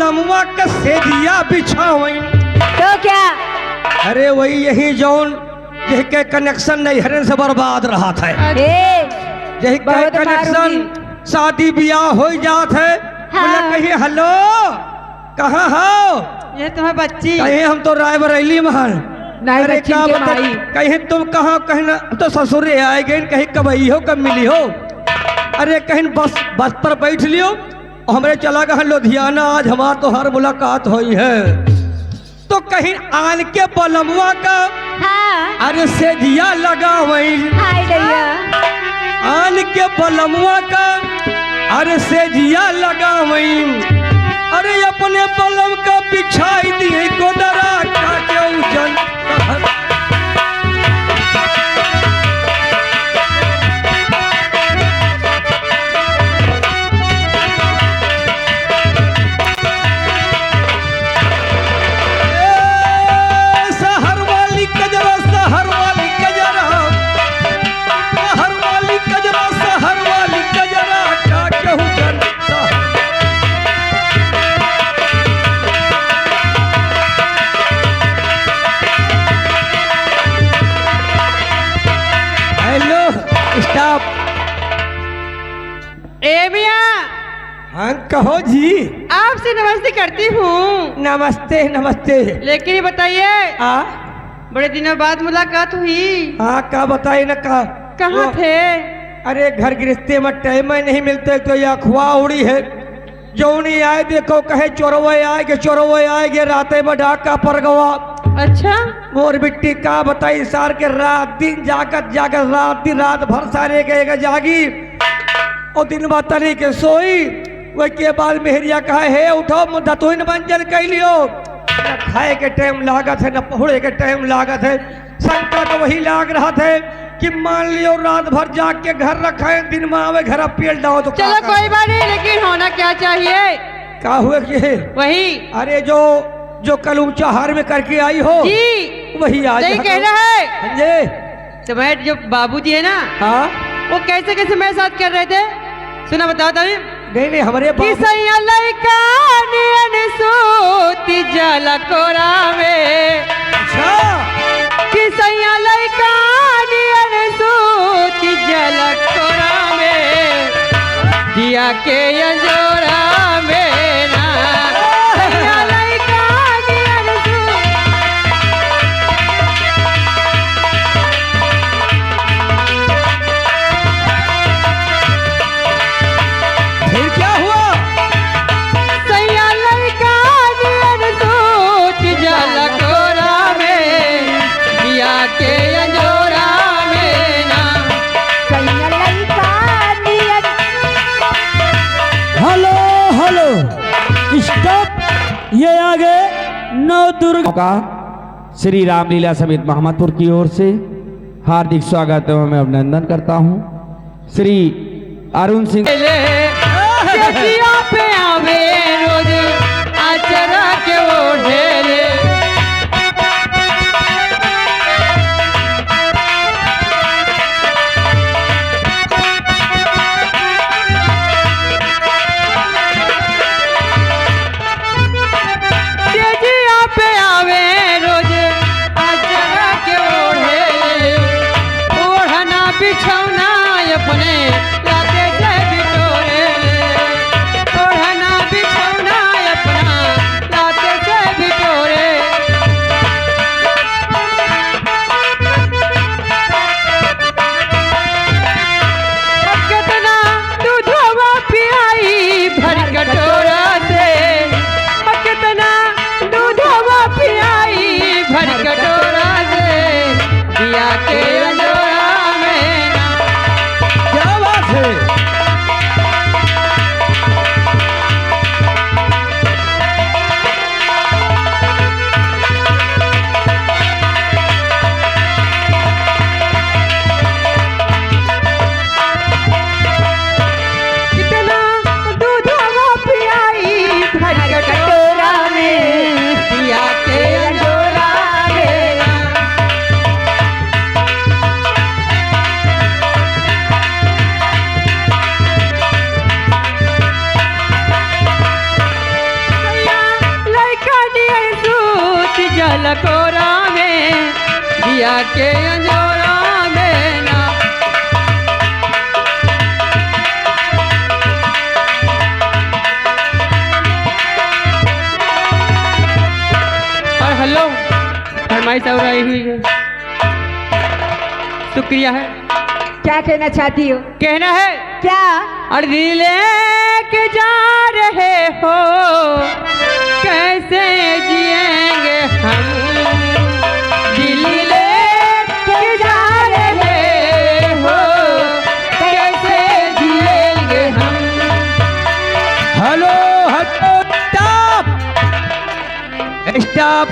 बलमुआ का सेजिया बिछावई। तो क्या? अरे वही यही जौन यही के कनेक्शन नहीं हरन से बर्बाद रहा था। यही के कनेक्शन शादी ब्याह हो जात है। बोला कहीं हेलो कहाँ हो? ये तुम्हें बच्ची कहीं हम तो रायबरेली महल। अरे क्या बता कहीं तुम कहाँ कहीं ना तो ससुरे आए गए कहीं कब आई हो कब मिली हो? अरे कहीं बस पर बैठ लियो हमारे चला गया लुधियाना आज हमार तो हर मुलाकात हुई है। तो कहीं आन के बलमुआ का अरे सेजिया लगा वही आन के बलमुआ का अरे सेजिया लगा वही। अरे अपने बलम का बिछाई दिए गोदरा का के उजन हाँ कहो जी। आपसे नमस्ते करती हूँ। नमस्ते नमस्ते। लेकिन ये बताइए बड़े दिनों बाद मुलाकात हुई। हाँ क्या बताइए ना कहाँ थे? अरे घर गृहस्थी में टाइम नहीं मिलते तो ये अखवा उड़ी है जो नहीं आए देखो कहे चोरवे आएगे राते में डाका पर गवा। अच्छा मोर बिट्टी का बताई सार के रात दिन जागत रात भर सारे गए जागी और दिन बात तरी के सोई। वही के बाद मेहरिया कहा है उठो दतुन मंजन कह लियो। न खाए के टाइम लागत है न पहुड़े के टाइम लागत है। संकट वही लाग रहा था कि मान लियो रात भर जाग के घर रखा है दिन में आवे घर पेल डाओ तो चलो कोई बात नहीं लेकिन होना क्या चाहिए? क्या हुए कि वही अरे जो कल ऊंचा हार में करके आई हो जी वही आज सही कह रहा है। तुम्हारे जो बाबूजी है ना हाँ वो कैसे मेरे साथ कर रहे थे सुना बताओ तभी। नहीं हमारे जला कोरा में किसैया लइका सूती जला कोरा में दिया के अंजोरा में ना ये आगे नौ दुर्ग का श्री रामलीला समेत महमदपुर की ओर से हार्दिक स्वागत एवं मैं अभिनंदन करता हूं। श्री अरुण सिंह पे आवे रोज आचरा के ओढ़े अपने लाते से बिटोरे ओढ़ना जलकोरा में दिया के अंजोरा में ना। और हेलो फरमाइश और आई हुई है, शुक्रिया है। क्या कहना चाहती हो? कहना है क्या? और दिल के जा रहे हो कैसे जिएंगे हम, दिल लेके जा रहे हो कैसे जिएंगे हम। Hello hello stop stop